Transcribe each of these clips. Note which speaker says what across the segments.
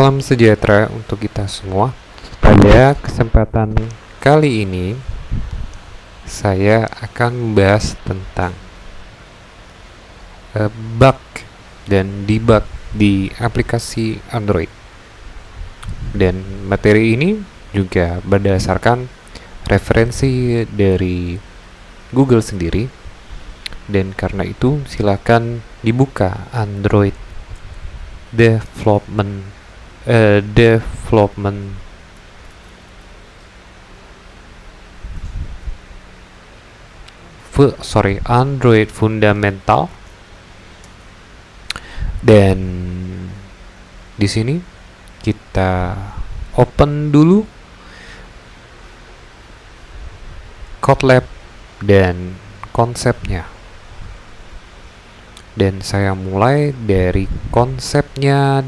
Speaker 1: Salam sejahtera untuk kita semua. Pada kesempatan kali ini, saya akan membahas tentang bug dan debug di aplikasi Android. Dan materi ini juga berdasarkan referensi dari Google sendiri. Dan karena itu, silakan dibuka Android development Android fundamental, dan di sini kita open dulu Kotlab dan konsepnya. Dan saya mulai dari konsepnya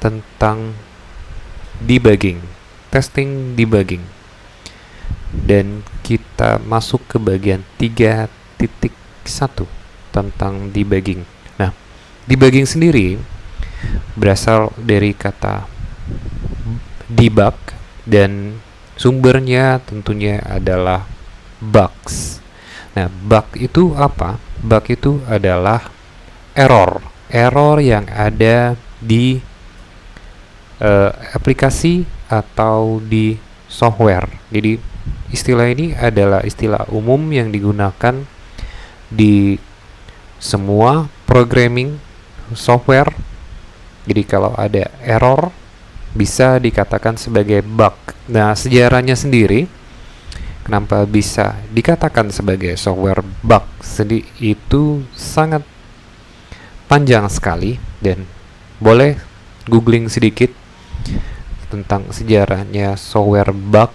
Speaker 1: tentang debugging, testing debugging. Dan kita masuk ke bagian 3.1 tentang debugging. Nah, debugging sendiri berasal dari kata debug dan sumbernya tentunya adalah bugs. Nah, bug itu apa? Bug itu adalah error yang ada di aplikasi atau di software. Jadi istilah ini adalah istilah umum yang digunakan di semua programming software. Jadi kalau ada error bisa dikatakan sebagai bug. Nah, sejarahnya sendiri kenapa bisa dikatakan sebagai software bug itu sangat panjang sekali, dan boleh googling sedikit tentang sejarahnya software bug.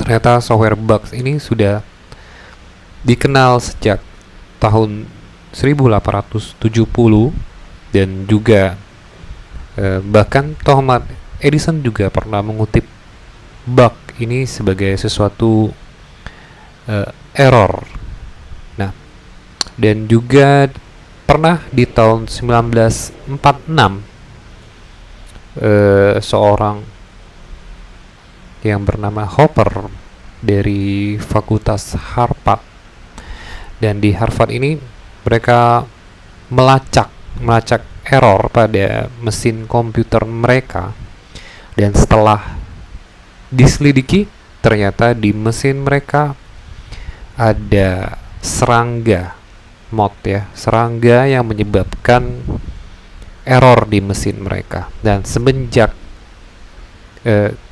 Speaker 1: Ternyata software bug ini sudah dikenal sejak tahun 1870, dan juga bahkan Thomas Edison juga pernah mengutip bug ini sebagai sesuatu error. Nah, dan juga pernah di tahun 1946 seorang yang bernama Hopper dari Fakultas Harvard, dan di Harvard ini mereka melacak error pada mesin komputer mereka, dan setelah diselidiki ternyata di mesin mereka ada serangga yang menyebabkan error di mesin mereka. Dan semenjak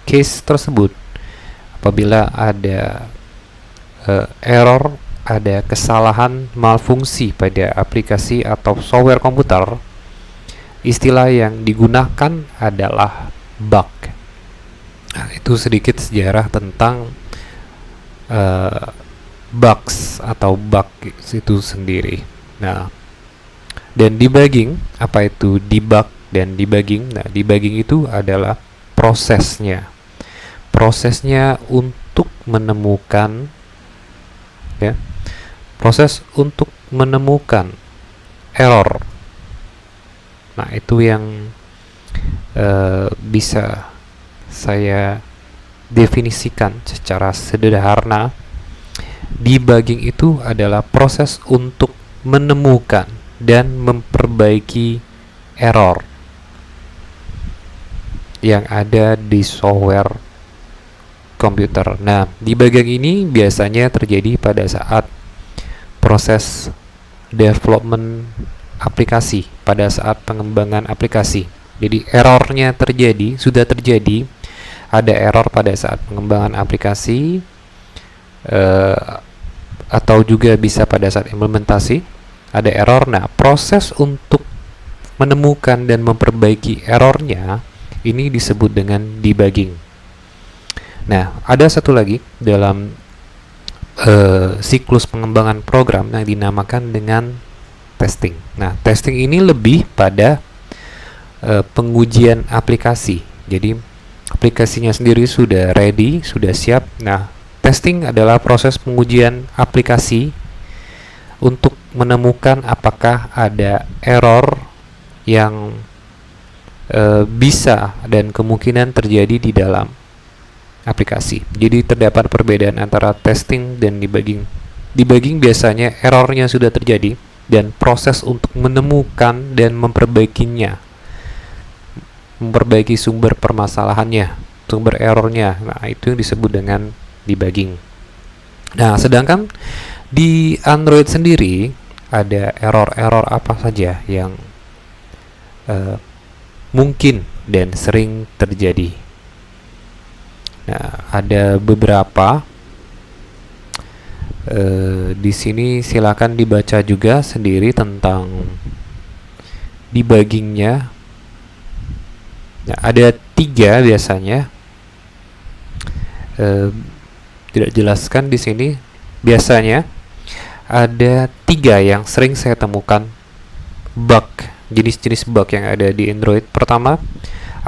Speaker 1: case tersebut, apabila ada error, ada kesalahan malfungsi pada aplikasi atau software komputer, istilah yang digunakan adalah bug. Nah, itu sedikit sejarah tentang bugs atau bug itu sendiri. Nah, dan debugging, apa itu debug dan debugging? Nah, debugging itu adalah prosesnya untuk menemukan, ya, proses untuk menemukan error. Nah, itu yang bisa saya definisikan secara sederhana. Debugging itu adalah proses untuk menemukan dan memperbaiki error yang ada di software komputer. Nah, debugging ini biasanya terjadi pada saat proses development aplikasi, pada saat pengembangan aplikasi. Jadi errornya sudah terjadi, ada error pada saat pengembangan aplikasi, atau juga bisa pada saat implementasi ada error. Nah, proses untuk menemukan dan memperbaiki errornya ini disebut dengan debugging. Nah, ada satu lagi dalam siklus pengembangan program yang dinamakan dengan testing. Nah, testing ini lebih pada pengujian aplikasi. Jadi aplikasinya sendiri sudah ready, sudah siap. Nah, testing adalah proses pengujian aplikasi untuk menemukan apakah ada error yang bisa dan kemungkinan terjadi di dalam aplikasi. Jadi terdapat perbedaan antara testing dan debugging. Debugging biasanya errornya sudah terjadi dan proses untuk menemukan dan memperbaikinya, memperbaiki sumber permasalahannya, sumber errornya. Nah, itu yang disebut dengan debugging. Nah, sedangkan di Android sendiri ada error-error apa saja yang mungkin dan sering terjadi. Nah, ada beberapa. Di sini silakan dibaca juga sendiri tentang debuggingnya. Nah, ada 3 biasanya. Tidak jelaskan di sini. Biasanya ada 3 yang sering saya temukan bug, jenis-jenis bug yang ada di Android. Pertama,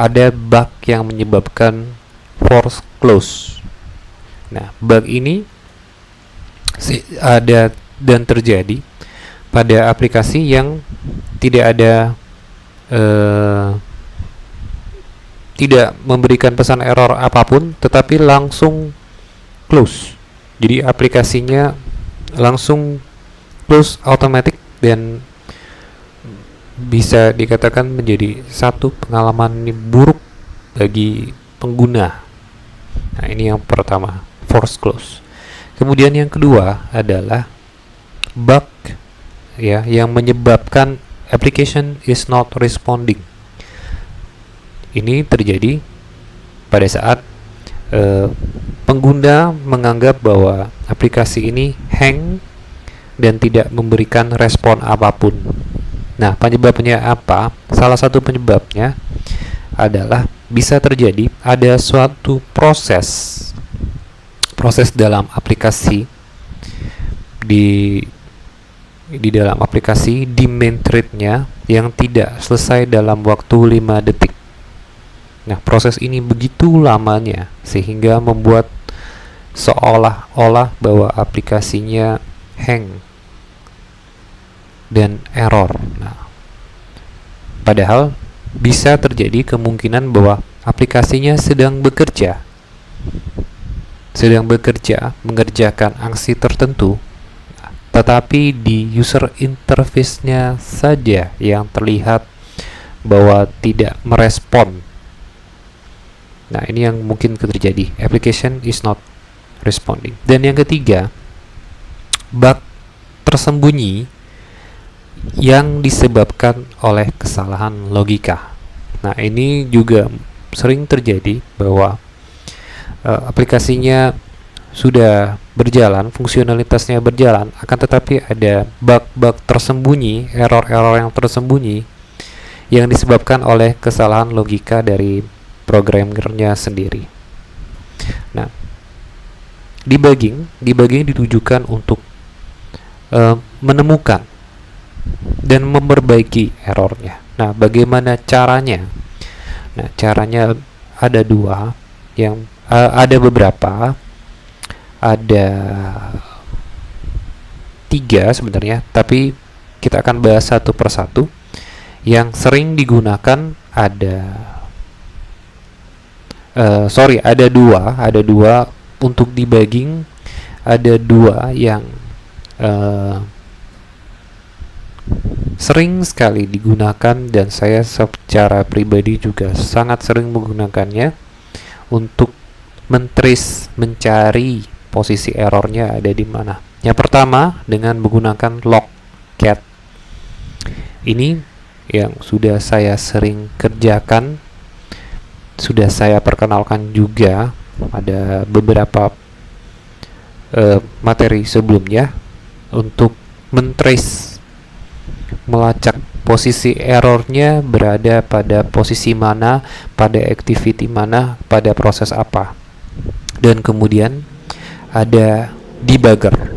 Speaker 1: ada bug yang menyebabkan force close. Nah, bug ini ada dan terjadi pada aplikasi yang tidak ada tidak memberikan pesan error apapun, tetapi langsung close. Jadi aplikasinya langsung close automatic dan bisa dikatakan menjadi satu pengalaman buruk bagi pengguna. Nah, ini yang pertama, force close. Kemudian yang kedua adalah bug ya yang menyebabkan application is not responding. Ini terjadi pada saat pengguna menganggap bahwa aplikasi ini hang dan tidak memberikan respon apapun. Nah, penyebabnya apa? Salah satu penyebabnya adalah bisa terjadi ada suatu proses dalam aplikasi di dalam aplikasi di main thread-nya yang tidak selesai dalam waktu 5 detik. Nah, proses ini begitu lamanya sehingga membuat seolah-olah bahwa aplikasinya hang dan error. Nah, padahal bisa terjadi kemungkinan bahwa aplikasinya sedang bekerja mengerjakan aksi tertentu, tetapi di user interface-nya saja yang terlihat bahwa tidak merespon. Nah, ini yang mungkin terjadi, application is not responding. Dan yang ketiga, bug tersembunyi yang disebabkan oleh kesalahan logika. Nah, ini juga sering terjadi bahwa aplikasinya sudah berjalan, fungsionalitasnya berjalan, akan tetapi ada bug-bug tersembunyi, error-error yang tersembunyi yang disebabkan oleh kesalahan logika dari programmernya sendiri. Nah, debugging ditujukan untuk menemukan dan memperbaiki errornya. Nah, bagaimana caranya? Nah, caranya ada 2, yang ada beberapa, ada 3 sebenarnya, tapi kita akan bahas satu persatu. Yang sering digunakan ada ada dua untuk debugging, ada 2 yang sering sekali digunakan dan saya secara pribadi juga sangat sering menggunakannya untuk mencari posisi errornya ada di mana. Yang pertama dengan menggunakan logcat. Ini yang sudah saya sering kerjakan, sudah saya perkenalkan juga ada beberapa materi sebelumnya untuk melacak posisi errornya berada pada posisi mana, pada activity mana, pada proses apa. Dan kemudian ada debugger.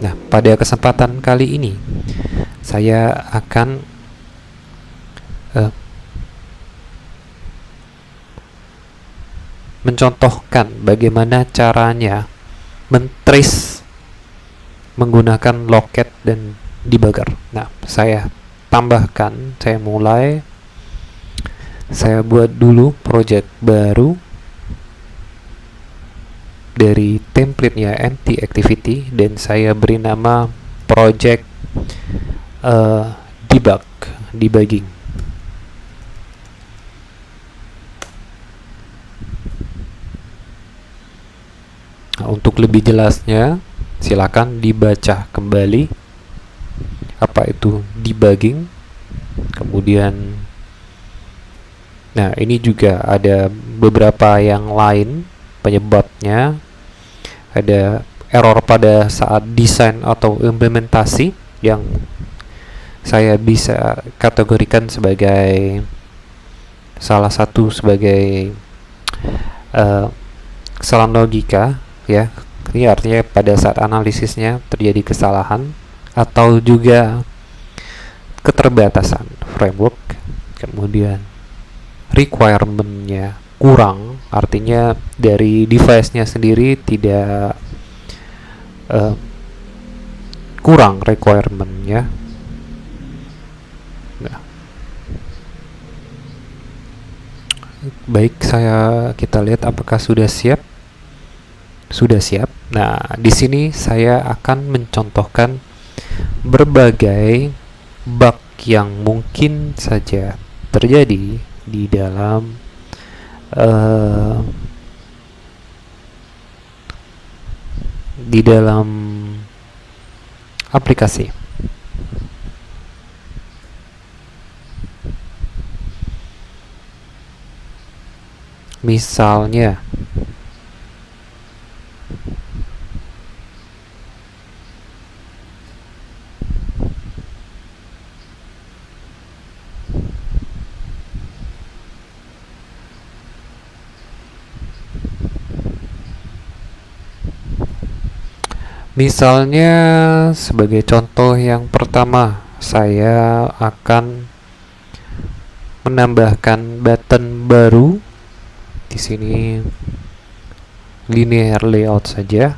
Speaker 1: Nah, pada kesempatan kali ini saya akan mencontohkan bagaimana caranya mentrace menggunakan logcat dan debugger. Nah, saya mulai Saya buat dulu project baru dari template-nya empty activity dan saya beri nama project debugging. Nah, untuk lebih jelasnya silakan dibaca kembali apa itu debugging. Kemudian ini juga ada beberapa yang lain penyebabnya. Ada error pada saat desain atau implementasi yang saya bisa kategorikan sebagai salah satu sebagai kesalahan logika, ya. Ini artinya pada saat analisisnya terjadi kesalahan, atau juga keterbatasan framework. Kemudian requirement-nya kurang, artinya dari device-nya sendiri tidak kurang requirement-nya. Nah, baik, kita lihat apakah sudah siap. Sudah siap. Nah, di sini saya akan mencontohkan berbagai bug yang mungkin saja terjadi di dalam aplikasi. Misalnya sebagai contoh yang pertama, saya akan menambahkan button baru. Di sini linear layout saja,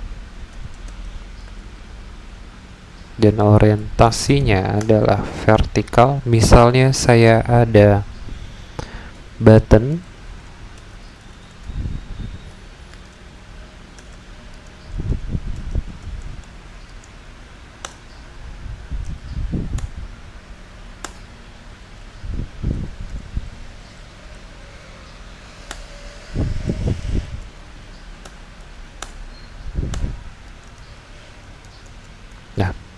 Speaker 1: dan orientasinya adalah vertikal. Misalnya saya ada button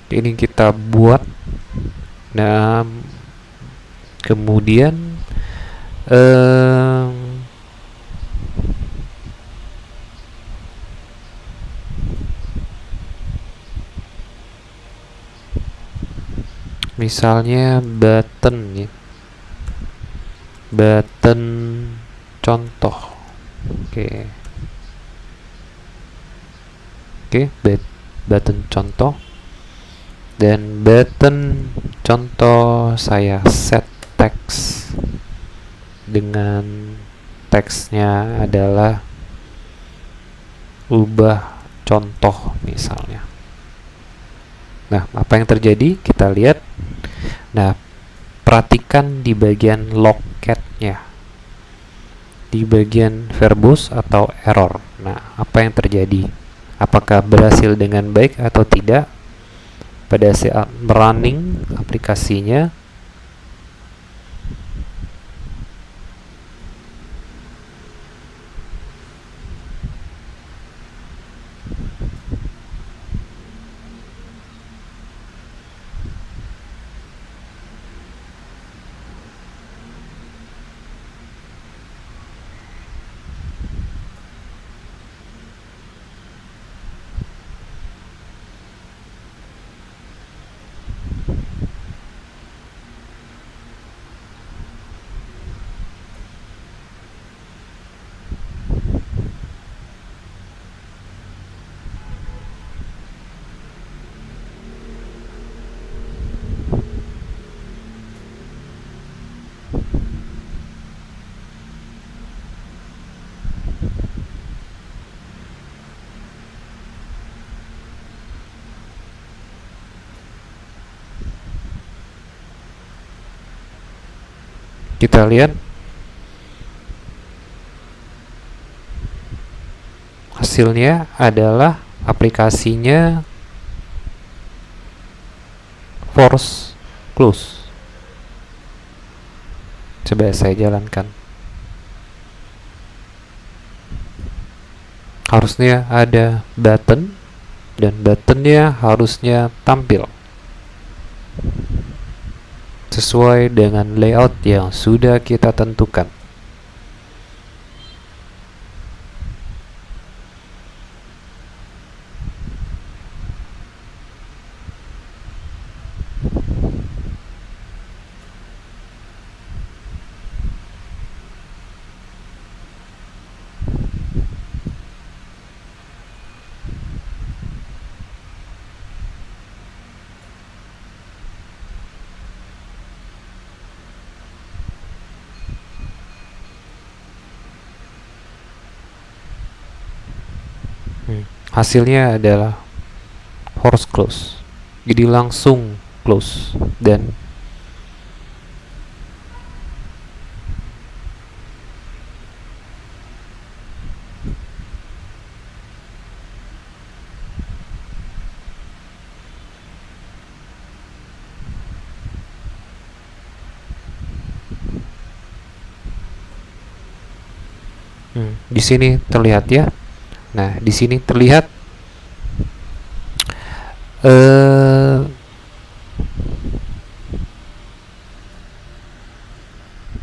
Speaker 1: ini kita buat. Nah, kemudian misalnya button contoh. Oke, button contoh, dan button contoh saya set text dengan teksnya adalah ubah contoh misalnya. Nah, apa yang terjadi? Kita lihat. Nah, perhatikan di bagian logcat-nya, di bagian verbose atau error. Nah, apa yang terjadi? Apakah berhasil dengan baik atau tidak pada saat running aplikasinya? Kita lihat hasilnya adalah aplikasinya force close. Coba saya jalankan. Harusnya ada button, dan buttonnya harusnya tampil sesuai dengan layout yang sudah kita tentukan. Hasilnya adalah force close, jadi langsung close. Dan di sini terlihat ya. Nah, di sini terlihat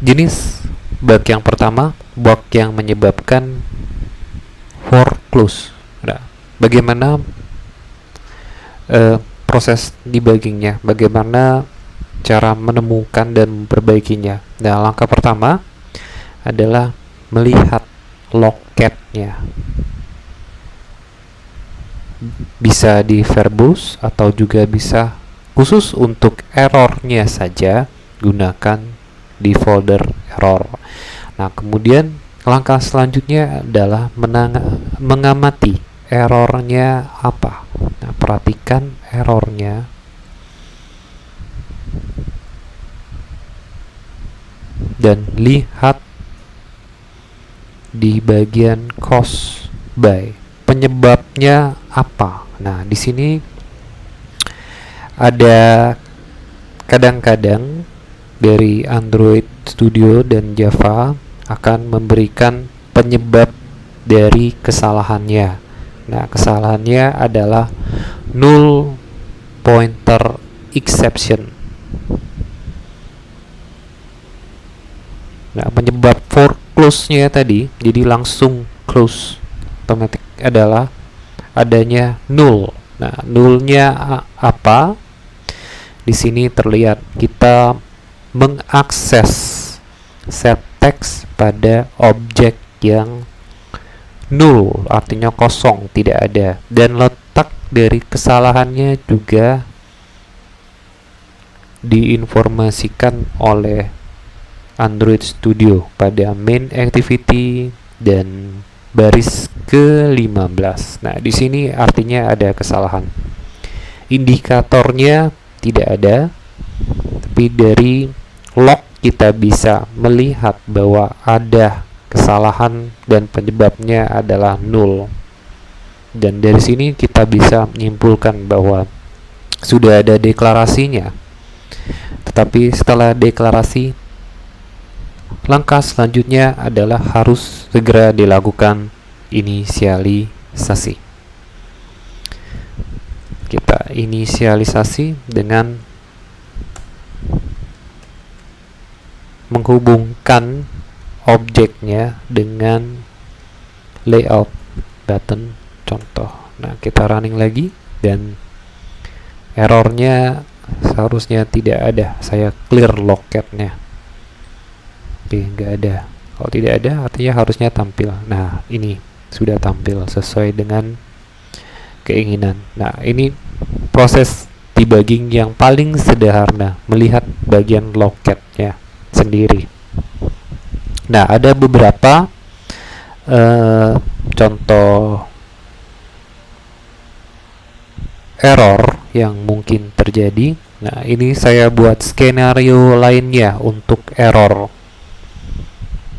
Speaker 1: jenis bug yang pertama, bug yang menyebabkan for close. Nah, bagaimana proses debuggingnya, bagaimana cara menemukan dan memperbaikinya. Nah, langkah pertama adalah melihat loketnya. Bisa di verbose atau juga bisa khusus untuk errornya saja, gunakan di folder error. Nah, kemudian langkah selanjutnya adalah mengamati errornya apa. Nah, perhatikan errornya. Dan lihat di bagian cause by, penyebabnya apa. Nah, di sini ada kadang-kadang dari Android Studio dan Java akan memberikan penyebab dari kesalahannya. Nah, kesalahannya adalah null pointer exception. Nah, penyebab for close-nya tadi, jadi langsung close otomatis, adalah adanya null. Nah, nullnya apa? Di sini terlihat kita mengakses set text pada objek yang null, artinya kosong, tidak ada. Dan letak dari kesalahannya juga diinformasikan oleh Android Studio pada main activity dan baris ke-15. Nah, di sini artinya ada kesalahan. Indikatornya tidak ada, tapi dari log kita bisa melihat bahwa ada kesalahan dan penyebabnya adalah null. Dan dari sini kita bisa menyimpulkan bahwa sudah ada deklarasinya. Tetapi setelah deklarasi, langkah selanjutnya adalah harus segera dilakukan inisialisasi. Kita inisialisasi dengan menghubungkan objeknya dengan layout button contoh. Nah, kita running lagi dan errornya seharusnya tidak ada. Saya clear loketnya. Oke, nggak ada. Kalau tidak ada, artinya harusnya tampil. Nah, ini sudah tampil sesuai dengan keinginan. Nah, ini proses debugging yang paling sederhana, melihat bagian loketnya sendiri. Nah, ada beberapa contoh error yang mungkin terjadi. Nah, ini saya buat skenario lainnya untuk error.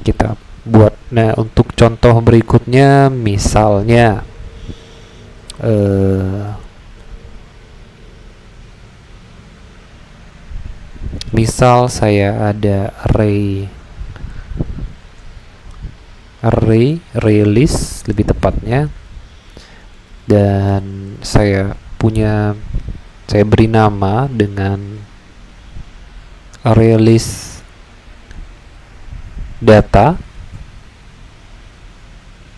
Speaker 1: Kita Nah, untuk contoh berikutnya, misalnya misal saya ada array list lebih tepatnya, dan saya beri nama dengan array list data,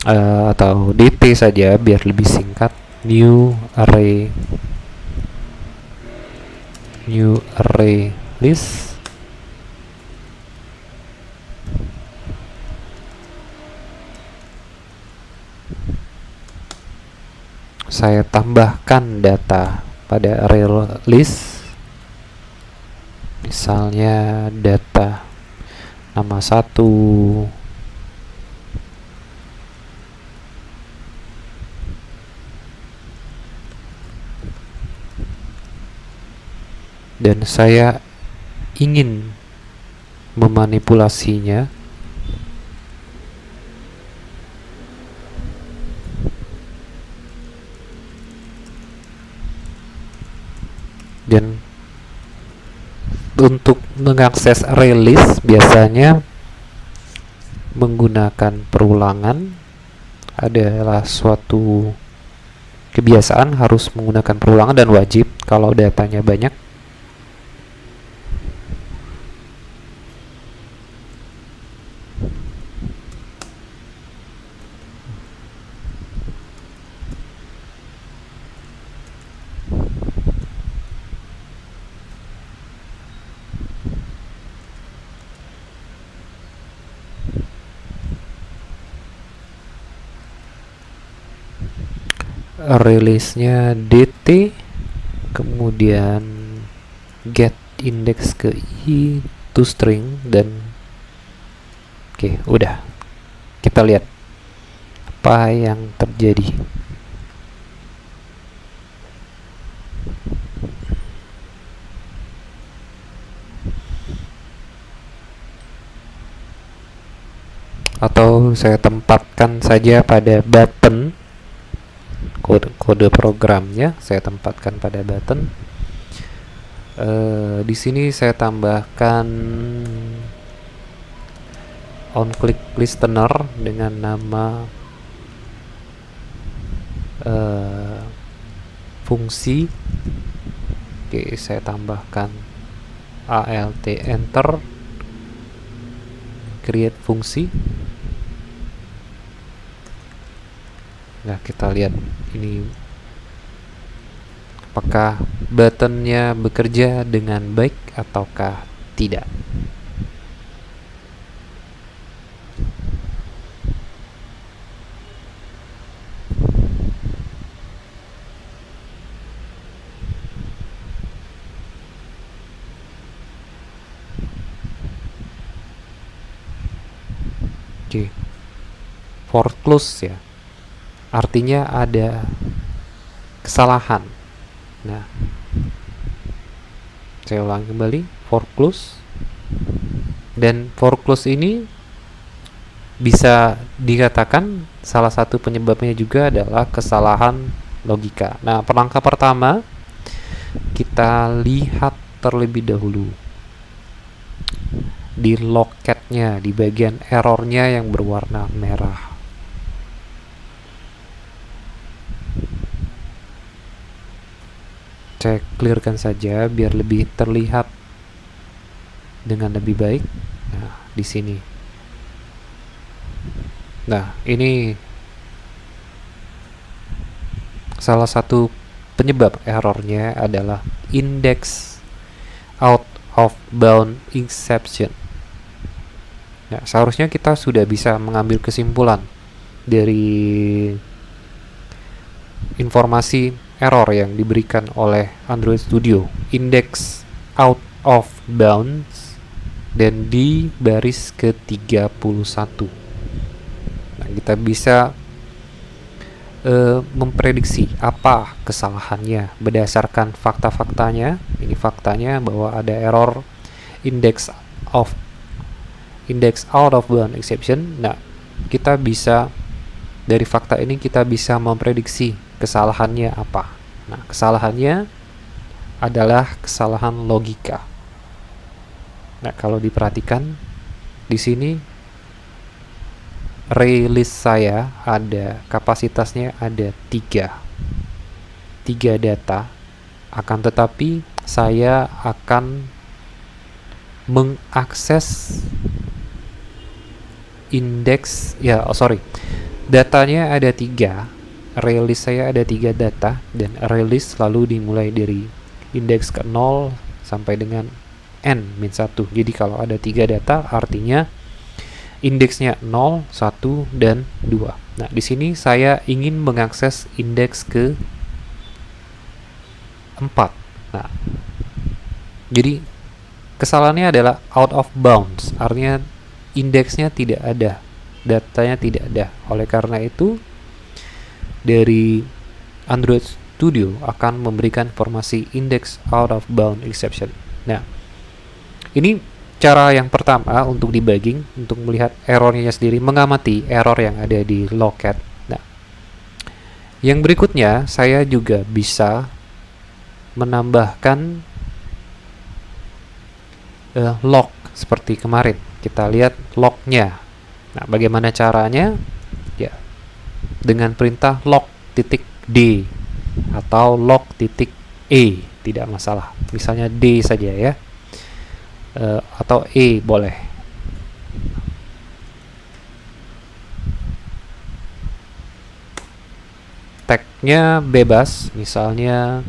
Speaker 1: atau DT saja biar lebih singkat, new array list. Saya tambahkan data pada array list, misalnya data nama 1, dan saya ingin memanipulasinya dan untuk mengakses array list biasanya menggunakan perulangan adalah suatu kebiasaan, harus menggunakan perulangan dan wajib kalau datanya banyak. Rilisnya dt, kemudian get index ke i to string, dan oke, udah. Kita lihat apa yang terjadi. Atau saya tempatkan saja pada button, kode programnya saya tempatkan pada button. Di sini saya tambahkan onClick listener dengan nama fungsi. Oke, saya tambahkan alt enter, create fungsi. Nah, kita lihat ini apakah buttonnya bekerja dengan baik ataukah tidak. Oke, for close ya, artinya ada kesalahan. Nah, saya ulangi kembali, for close. Dan for close ini bisa dikatakan salah satu penyebabnya juga adalah kesalahan logika. Nah, langkah pertama kita lihat terlebih dahulu di logcatnya, di bagian errornya yang berwarna merah. Saya clearkan saja biar lebih terlihat dengan lebih baik. Nah, di sini. Nah, ini salah satu penyebab errornya adalah index out of bound exception. Nah, seharusnya kita sudah bisa mengambil kesimpulan dari informasi error yang diberikan oleh Android Studio. Index out of bounds dan di baris ke-31. Nah, kita bisa memprediksi apa kesalahannya berdasarkan fakta-faktanya. Ini faktanya bahwa ada error index of index out of bound exception. Nah, kita bisa dari fakta ini kita bisa memprediksi kesalahannya apa. Nah, kesalahannya adalah kesalahan logika. Nah, kalau diperhatikan di sini release saya ada kapasitasnya ada 3 data, akan tetapi saya akan mengakses indeks datanya ada 3, release saya ada 3 data, dan release selalu dimulai dari indeks ke 0 sampai dengan n-1. Jadi kalau ada 3 data artinya indeksnya 0, 1, dan 2. Nah, di sini saya ingin mengakses indeks ke 4. Nah, jadi kesalahannya adalah out of bounds, artinya indeksnya tidak ada, datanya tidak ada. Oleh karena itu, dari Android Studio akan memberikan informasi index out of bound exception. Nah, ini cara yang pertama untuk debugging, untuk melihat errornya sendiri, mengamati error yang ada di logcat. Nah, yang berikutnya saya juga bisa menambahkan log seperti kemarin. Kita lihat lognya. Nah, bagaimana caranya? Ya, dengan perintah log.d atau log.e, tidak masalah. Misalnya d saja ya. Atau E boleh. Tagnya bebas, misalnya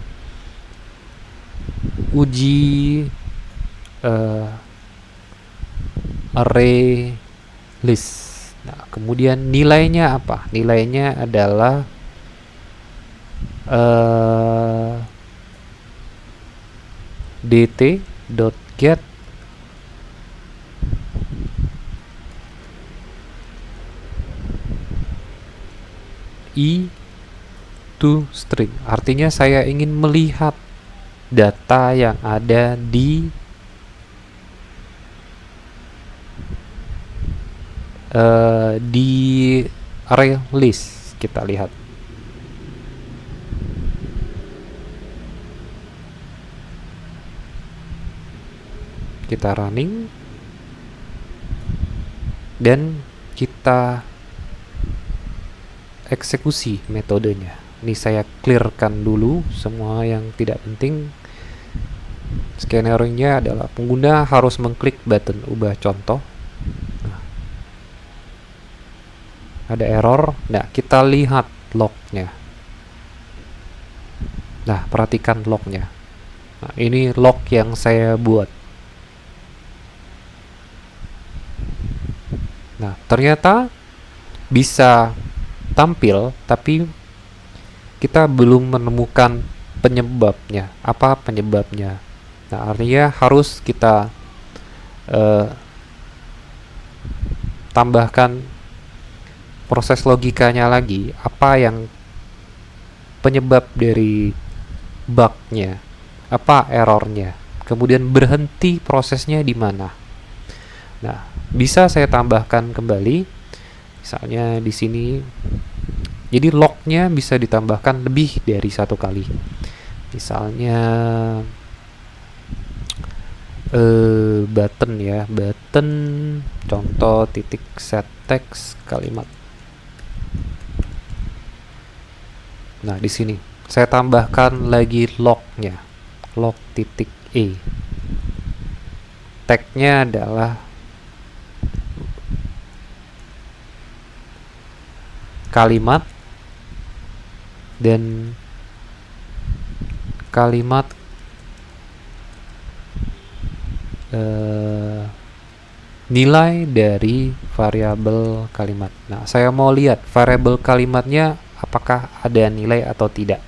Speaker 1: uji array list. Nah, kemudian nilainya apa? Nilainya adalah dt.get to string. Artinya saya ingin melihat data yang ada di array list. Kita lihat. Kita running dan kita eksekusi metodenya. Ini saya clearkan dulu semua yang tidak penting. Skenario-nya adalah pengguna harus mengklik button ubah contoh. Nah, ada error. Nah, kita lihat lognya. Nah, perhatikan lognya. Nah, ini log yang saya buat. Nah, ternyata bisa tampil, tapi kita belum menemukan penyebabnya. Apa penyebabnya? Nah, artinya harus kita tambahkan proses logikanya lagi. Apa yang penyebab dari bugnya? Apa errornya? Kemudian berhenti prosesnya di mana? Nah, bisa saya tambahkan kembali. Misalnya di sini, jadi lognya bisa ditambahkan lebih dari 1 kali. Misalnya button ya, button contoh titik set text kalimat. Nah, di sini saya tambahkan lagi lognya, log.e. Tagnya adalah kalimat dan kalimat nilai dari variabel kalimat. Nah, saya mau lihat variabel kalimatnya apakah ada nilai atau tidak.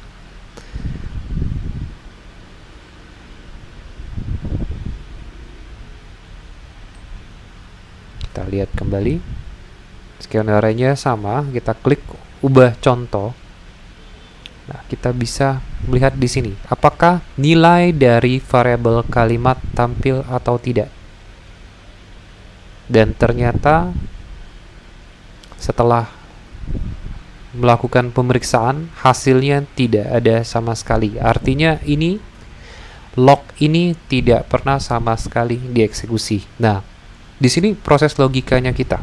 Speaker 1: Kita lihat kembali. Skenario-nya sama, kita klik ubah contoh. Nah, kita bisa melihat di sini apakah nilai dari variabel kalimat tampil atau tidak. Dan ternyata setelah melakukan pemeriksaan, hasilnya tidak ada sama sekali. Artinya ini lock ini tidak pernah sama sekali dieksekusi. Nah, di sini proses logikanya kita.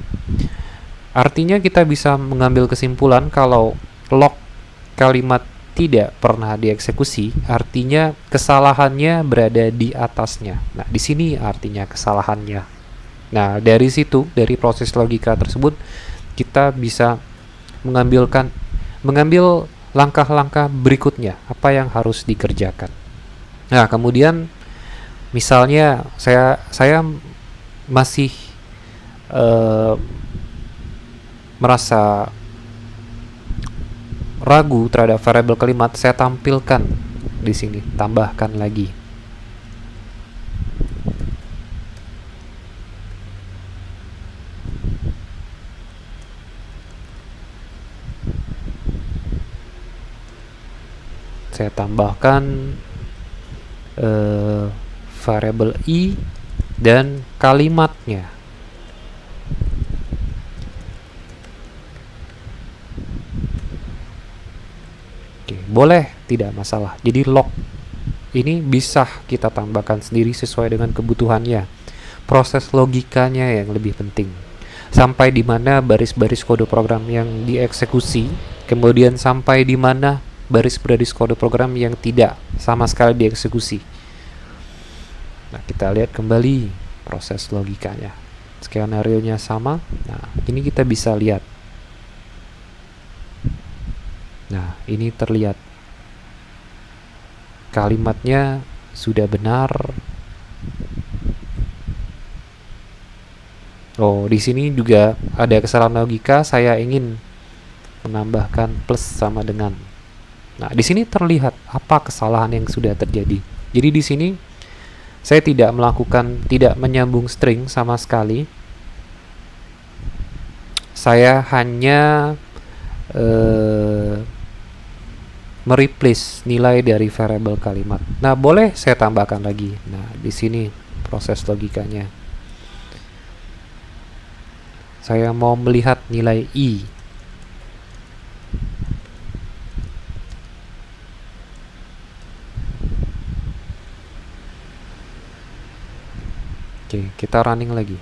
Speaker 1: Artinya kita bisa mengambil kesimpulan kalau lock kalimat tidak pernah dieksekusi, artinya kesalahannya berada di atasnya. Nah, di sini artinya kesalahannya. Nah, dari situ, dari proses logika tersebut, kita bisa mengambil langkah-langkah berikutnya, apa yang harus dikerjakan. Nah, kemudian misalnya saya masih merasa ragu terhadap variabel kalimat, saya tampilkan di sini, tambahkan lagi. Saya tambahkan variabel i dan kalimatnya. Oke, boleh, tidak masalah. Jadi lock ini bisa kita tambahkan sendiri sesuai dengan kebutuhannya. Proses logikanya yang lebih penting. Sampai di mana baris-baris kode program yang dieksekusi, kemudian sampai di mana baris-baris kode program yang tidak sama sekali dieksekusi. Nah, kita lihat kembali proses logikanya. Skenario-nya sama. Nah, ini kita bisa lihat. Nah, ini terlihat kalimatnya sudah benar. Oh, di sini juga ada kesalahan logika. Saya ingin menambahkan plus sama dengan. Nah, di sini terlihat apa kesalahan yang sudah terjadi. Jadi di sini saya tidak menyambung string sama sekali. Saya hanya mereplace nilai dari variabel kalimat. Nah, boleh saya tambahkan lagi. Nah, di sini proses logikanya. Saya mau melihat nilai i. Oke, kita running lagi.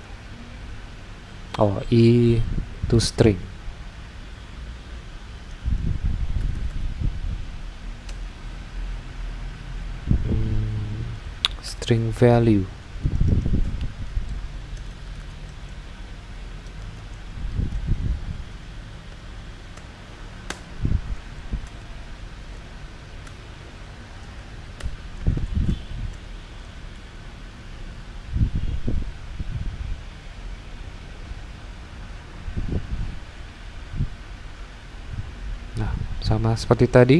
Speaker 1: Oh, i to string. String value. Nah, sama seperti tadi.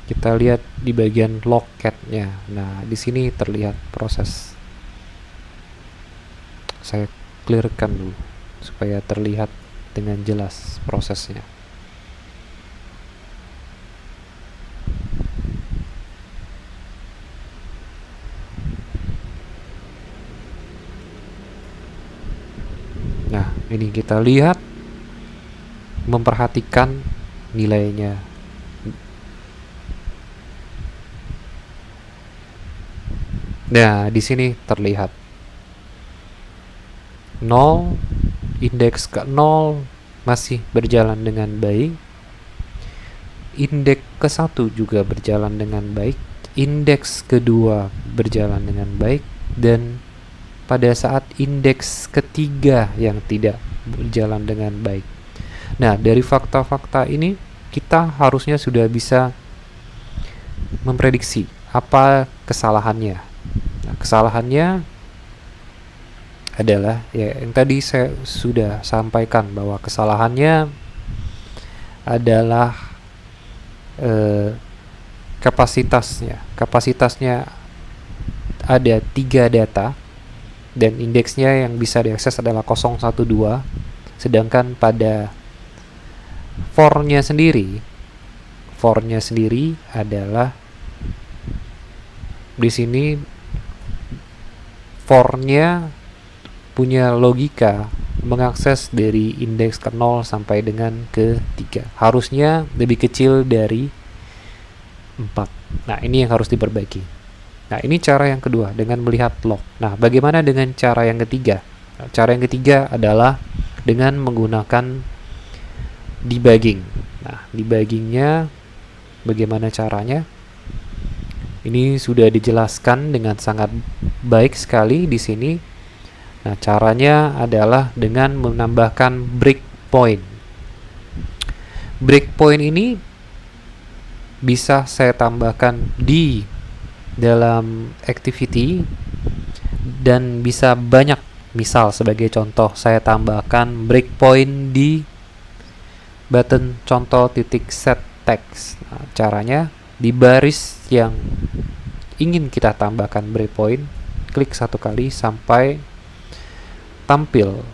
Speaker 1: Kita lihat di bagian locketnya. Nah, di sini terlihat proses. Saya clearkan dulu supaya terlihat dengan jelas prosesnya. Nah, ini kita lihat, memperhatikan nilainya. Nah, di sini terlihat 0, indeks ke 0 masih berjalan dengan baik. Indeks ke 1 juga berjalan dengan baik. Indeks kedua berjalan dengan baik. Dan pada saat indeks ketiga yang tidak berjalan dengan baik. Nah, dari fakta-fakta ini kita harusnya sudah bisa memprediksi apa kesalahannya. Nah, kesalahannya adalah ya yang tadi saya sudah sampaikan bahwa kesalahannya adalah kapasitasnya. Kapasitasnya ada 3 data dan indeksnya yang bisa diakses adalah 012, sedangkan pada for-nya sendiri adalah di sini for-nya punya logika mengakses dari indeks ke 0 sampai dengan ke 3. Harusnya lebih kecil dari 4. Nah, ini yang harus diperbaiki. Nah, ini cara yang kedua dengan melihat log. Nah, bagaimana dengan cara yang ketiga? Nah, cara yang ketiga adalah dengan menggunakan debugging. Nah, debuggingnya bagaimana caranya? Ini sudah dijelaskan dengan sangat baik sekali di sini. Nah, caranya adalah dengan menambahkan breakpoint. Breakpoint ini bisa saya tambahkan di dalam activity dan bisa banyak. Misal sebagai contoh, saya tambahkan breakpoint di button contoh titik set text. Nah, caranya di baris yang ingin kita tambahkan breakpoint, klik satu kali sampai tampil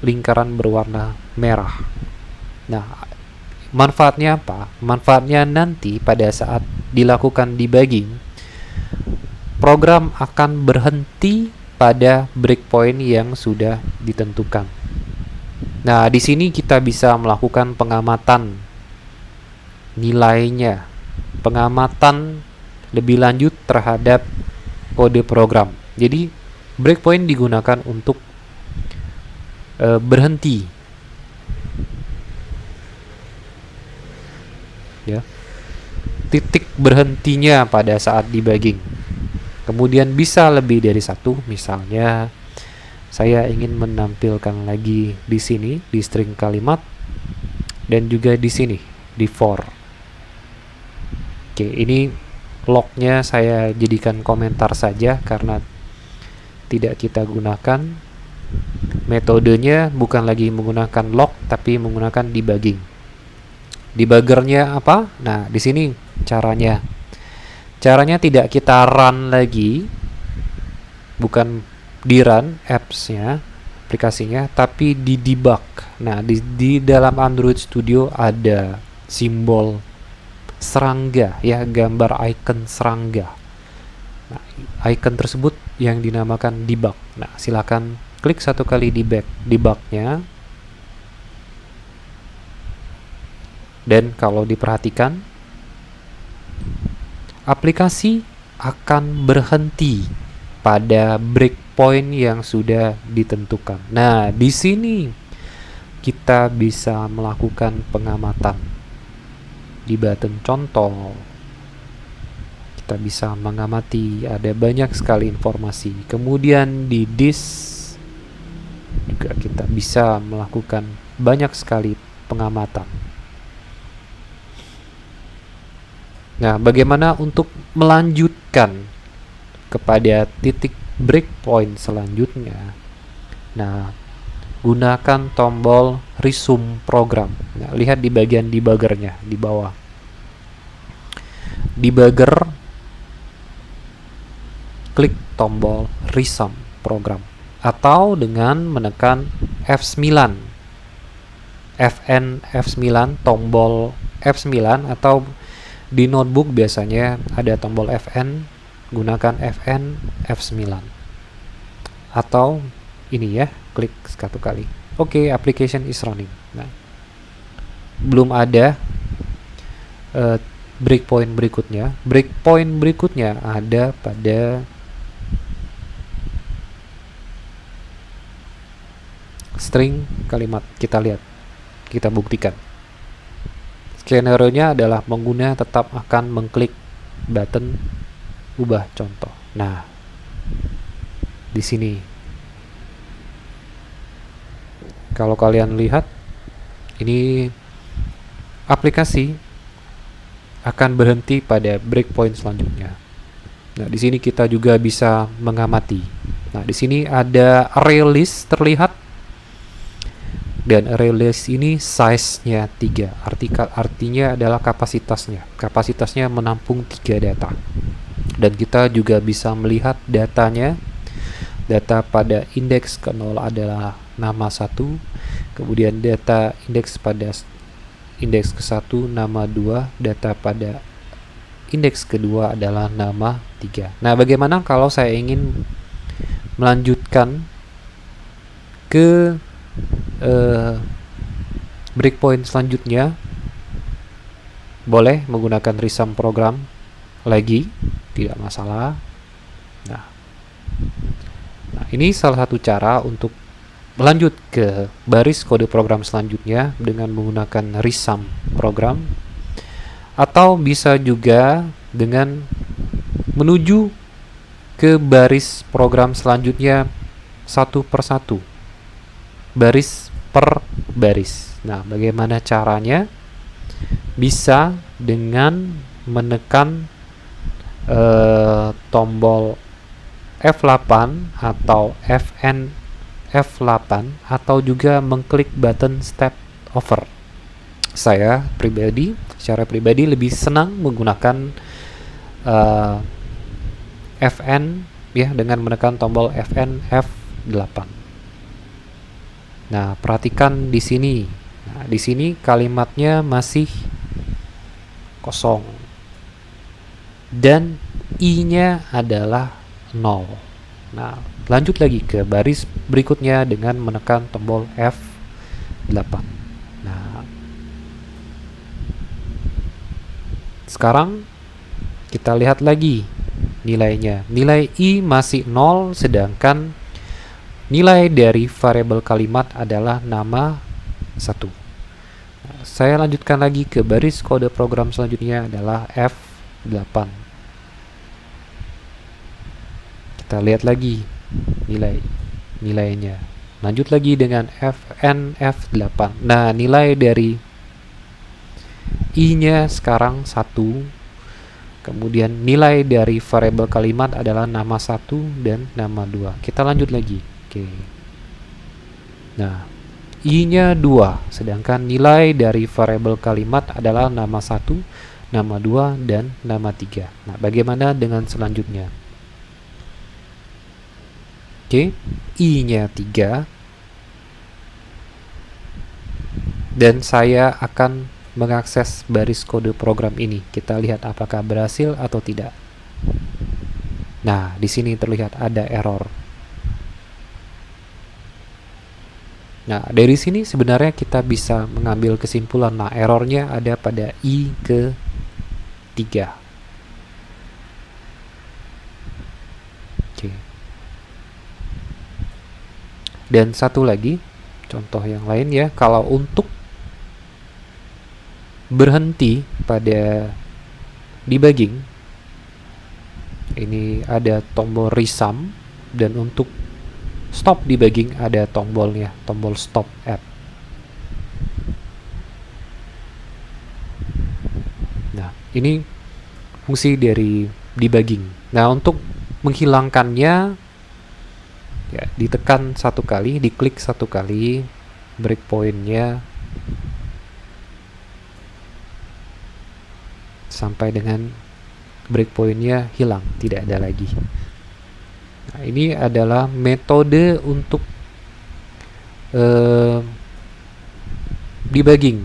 Speaker 1: lingkaran berwarna merah. Nah, manfaatnya apa? Manfaatnya nanti pada saat dilakukan debugging, program akan berhenti pada breakpoint yang sudah ditentukan. Nah, di sini kita bisa melakukan pengamatan nilainya, pengamatan lebih lanjut terhadap kode program. Jadi breakpoint digunakan untuk berhenti, ya, titik berhentinya pada saat debugging. Kemudian bisa lebih dari satu. Misalnya saya ingin menampilkan lagi di sini di string kalimat dan juga di sini di for. Oke, ini lognya saya jadikan komentar saja karena tidak kita gunakan. Metodenya bukan lagi menggunakan log tapi menggunakan debugging. Debuggernya apa? Nah, di sini caranya. Caranya tidak kita run lagi, bukan di run apps-nya, aplikasinya, tapi di debug. Nah, di dalam Android Studio ada simbol serangga, ya, gambar icon serangga. Nah, icon tersebut yang dinamakan debug. Nah, silakan klik satu kali debugnya. Dan kalau diperhatikan, aplikasi akan berhenti pada breakpoint yang sudah ditentukan. Nah, di sini kita bisa melakukan pengamatan di button contoh. Kita bisa mengamati ada banyak sekali informasi. Kemudian di disk juga kita bisa melakukan banyak sekali pengamatan. Nah, bagaimana untuk melanjutkan kepada titik breakpoint selanjutnya? Nah, gunakan tombol resume program. Nah, lihat di bagian debuggernya di bawah. Debugger, klik tombol resume program atau dengan menekan F9. F9, tombol F9, atau di notebook biasanya ada tombol Fn, gunakan Fn F9. Atau ini ya, klik satu kali. Oke, application is running. Nah, belum ada breakpoint berikutnya. Breakpoint berikutnya ada pada string kalimat. Kita lihat, kita buktikan. Skenario-nya adalah pengguna tetap akan mengklik button ubah contoh. Nah, di sini kalau kalian lihat, ini aplikasi akan berhenti pada breakpoint selanjutnya. Nah, di sini kita juga bisa mengamati. Nah, di sini ada array list terlihat. Dan array list ini size-nya 3. Artinya adalah kapasitasnya. Kapasitasnya menampung 3 data. Dan kita juga bisa melihat datanya. Data pada indeks ke 0 adalah nama 1. Kemudian data indeks pada indeks ke 1 nama 2. Data pada indeks kedua adalah nama 3. Nah, bagaimana kalau saya ingin melanjutkan ke breakpoint selanjutnya? Boleh menggunakan resum program lagi, tidak masalah. Nah, ini salah satu cara untuk melanjut ke baris kode program selanjutnya dengan menggunakan resum program, atau bisa juga dengan menuju ke baris program selanjutnya satu persatu, baris per baris. Nah, bagaimana caranya? Bisa dengan menekan tombol F8 atau F8 atau juga mengklik button step over. Saya secara pribadi lebih senang menggunakan Fn ya, dengan menekan tombol Fn F8. Nah, perhatikan di sini. Nah, di sini kalimatnya masih kosong dan i-nya adalah 0. Nah, lanjut lagi ke baris berikutnya dengan menekan tombol F8. Nah, sekarang kita lihat lagi nilainya. Nilai i masih 0, sedangkan nilai dari variabel kalimat adalah nama 1. Nah, saya lanjutkan lagi ke baris kode program selanjutnya adalah F8. Kita lihat lagi nilainya. Lanjut lagi dengan Fn F8. Nah, nilai dari i-nya sekarang 1. Kemudian nilai dari variabel kalimat adalah nama 1 dan nama 2. Kita lanjut lagi. Oke. Nah, i-nya 2, sedangkan nilai dari variabel kalimat adalah nama 1, nama 2, dan nama 3. Nah, bagaimana dengan selanjutnya? Oke, i-nya 3, dan saya akan mengakses baris kode program ini. Kita lihat apakah berhasil atau tidak. Nah, di sini terlihat ada error. Nah, dari sini sebenarnya kita bisa mengambil kesimpulan. Nah, errornya ada pada i ke 3. Oke. Dan satu lagi, contoh yang lain ya, kalau untuk berhenti pada debugging, ini ada tombol resum, dan untuk stop debugging ada tombolnya, tombol stop app. Nah, ini fungsi dari debugging. Nah, untuk menghilangkannya ya, ditekan satu kali, diklik satu kali breakpointnya sampai dengan breakpointnya hilang, tidak ada lagi. Nah, ini adalah metode untuk debugging,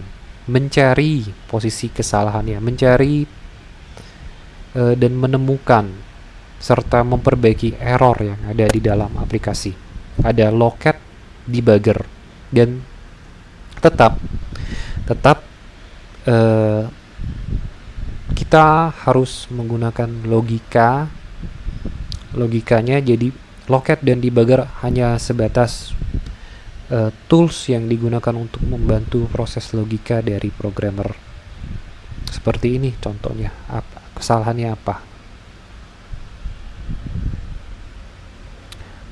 Speaker 1: mencari posisi kesalahannya, mencari dan menemukan serta memperbaiki error yang ada di dalam aplikasi. Ada locat debugger, dan tetap kita harus menggunakan logikanya. Jadi locat dan debugger hanya sebatas tools yang digunakan untuk membantu proses logika dari programmer. Seperti ini contohnya. Kesalahannya apa?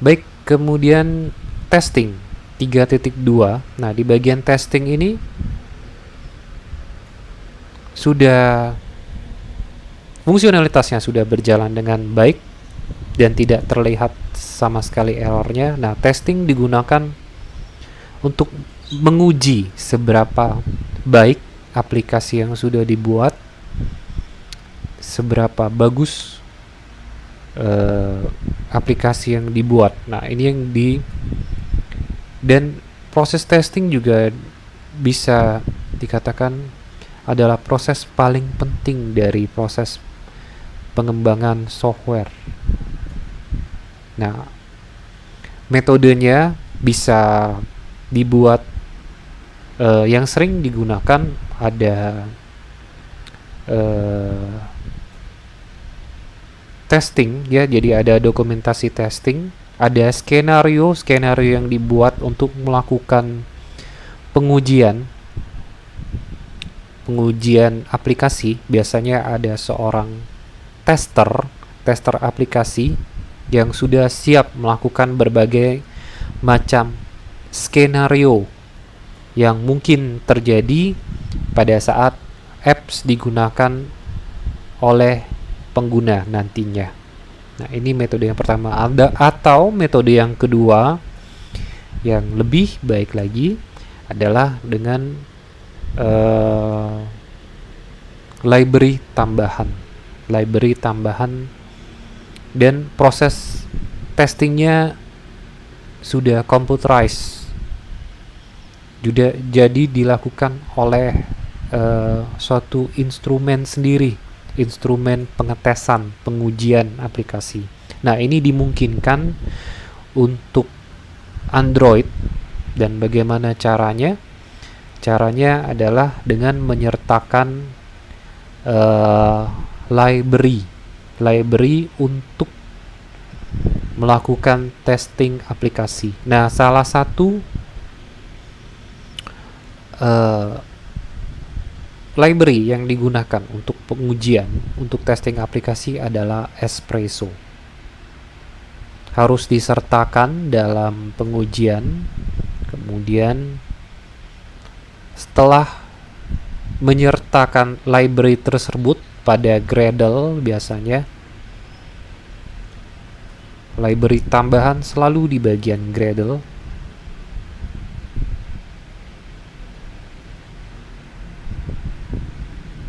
Speaker 1: Baik, kemudian testing 3.2. Nah, di bagian testing ini sudah fungsionalitasnya sudah berjalan dengan baik dan tidak terlihat sama sekali errornya. Nah, testing digunakan untuk menguji seberapa baik aplikasi yang sudah dibuat, seberapa bagus aplikasi yang dibuat. Nah, ini yang dan proses testing juga bisa dikatakan adalah proses paling penting dari proses pengembangan software. Nah, metodenya bisa dibuat, yang sering digunakan ada testing ya, jadi ada dokumentasi testing, ada skenario yang dibuat untuk melakukan pengujian aplikasi. Biasanya ada seorang tester aplikasi yang sudah siap melakukan berbagai macam skenario yang mungkin terjadi pada saat apps digunakan oleh pengguna nantinya. Nah, ini metode yang pertama. Atau metode yang kedua yang lebih baik lagi adalah dengan library tambahan, dan proses testingnya sudah computerized, jadi dilakukan oleh suatu instrumen sendiri, instrumen pengetesan, pengujian aplikasi. Nah, ini dimungkinkan untuk Android. Dan bagaimana caranya? Caranya adalah dengan menyertakan library untuk melakukan testing aplikasi. Nah, salah satu library yang digunakan untuk pengujian, untuk testing aplikasi adalah Espresso. Harus disertakan dalam pengujian. Kemudian setelah menyertakan library tersebut pada Gradle, biasanya library tambahan selalu di bagian Gradle.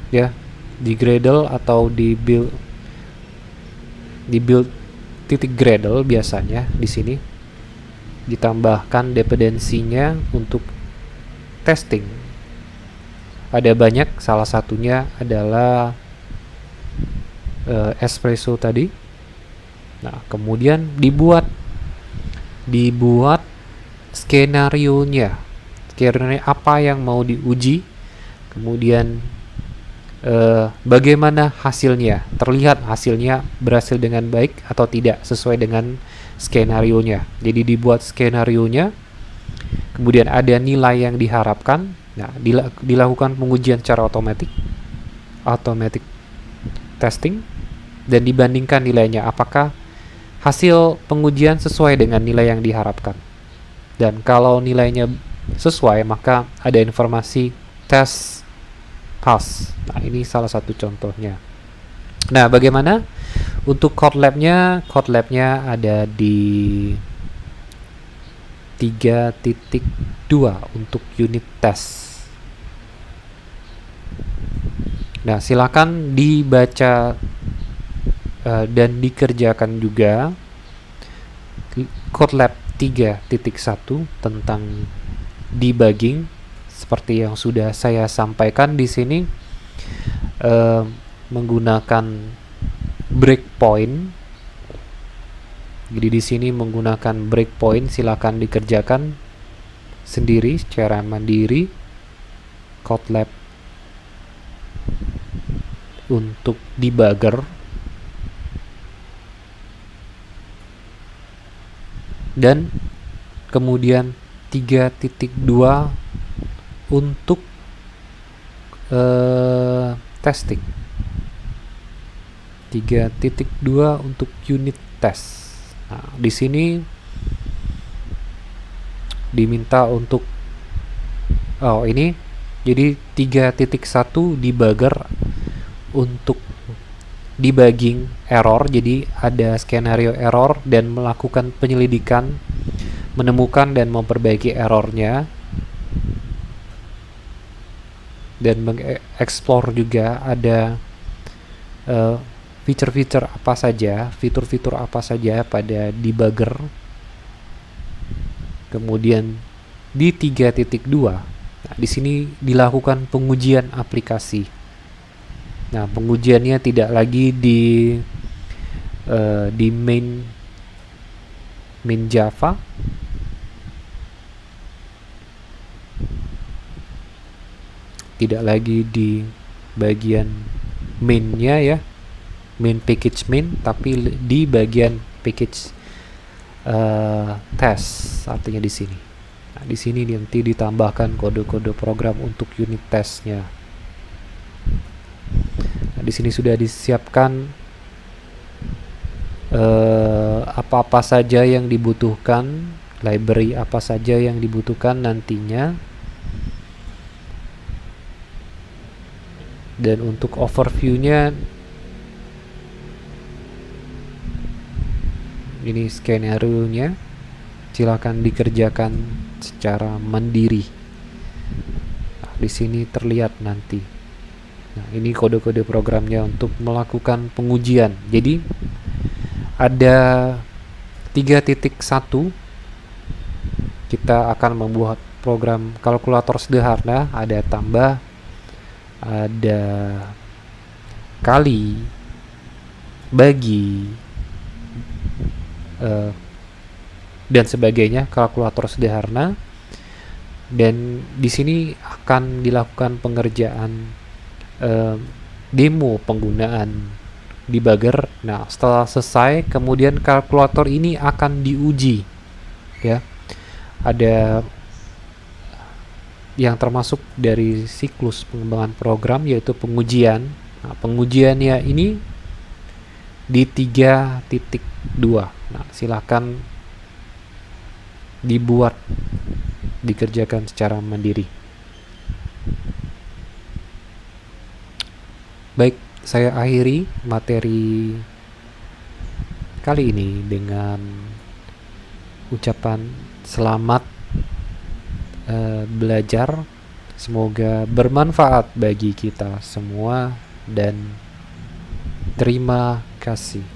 Speaker 1: Ya, di Gradle atau di build titik Gradle, biasanya di sini ditambahkan dependensinya untuk testing. Ada banyak, salah satunya adalah Espresso tadi. Nah, kemudian dibuat skenario-nya apa yang mau diuji, kemudian bagaimana hasilnya, terlihat hasilnya berhasil dengan baik atau tidak sesuai dengan skenario-nya. Jadi dibuat skenario-nya, kemudian ada nilai yang diharapkan. Nah, dilakukan pengujian secara automatic testing, dan dibandingkan nilainya apakah hasil pengujian sesuai dengan nilai yang diharapkan. Dan kalau nilainya sesuai, maka ada informasi tes pass. Nah, ini salah satu contohnya. Nah, bagaimana untuk code lab-nya? Code lab-nya ada di 3.2 untuk unit test. Nah, silakan dibaca dan dikerjakan juga code lab 3.1 tentang debugging. Seperti yang sudah saya sampaikan di sini, menggunakan breakpoint. Jadi di sini menggunakan breakpoint, silakan dikerjakan sendiri secara mandiri code lab untuk debugger. Dan kemudian 3.2 untuk testing. 3.2 untuk unit test. Nah, di sini diminta untuk ini jadi 3.1 debugger untuk debugging error. Jadi ada skenario error dan melakukan penyelidikan, menemukan dan memperbaiki errornya, dan mengeksplor juga ada fitur-fitur apa saja pada debugger. Kemudian di 3.2, nah, di sini dilakukan pengujian aplikasi. Nah, pengujiannya tidak lagi di main Java, tidak lagi di bagian mainnya ya, main package main, tapi di bagian package test, artinya di sini. Nah, di sini nanti ditambahkan kode-kode program untuk unit testnya. Nah, di sini sudah disiapkan apa-apa saja yang dibutuhkan, library apa saja yang dibutuhkan nantinya. Dan untuk overview-nya, ini skenario-nya, silakan dikerjakan secara mandiri. Nah, di sini terlihat nanti. Nah, ini kode-kode programnya untuk melakukan pengujian. Jadi ada 3.1 kita akan membuat program kalkulator sederhana, ada tambah, ada kali, bagi, dan sebagainya, kalkulator sederhana. Dan di sini akan dilakukan pengerjaan demo penggunaan debugger. Nah, setelah selesai, kemudian kalkulator ini akan diuji ya. Ada yang termasuk dari siklus pengembangan program, yaitu pengujian. Nah, pengujiannya ini di 3.2. Nah, silakan dibuat, dikerjakan secara mandiri. Baik, saya akhiri materi kali ini dengan ucapan selamat belajar. Semoga bermanfaat bagi kita semua dan terima kasih.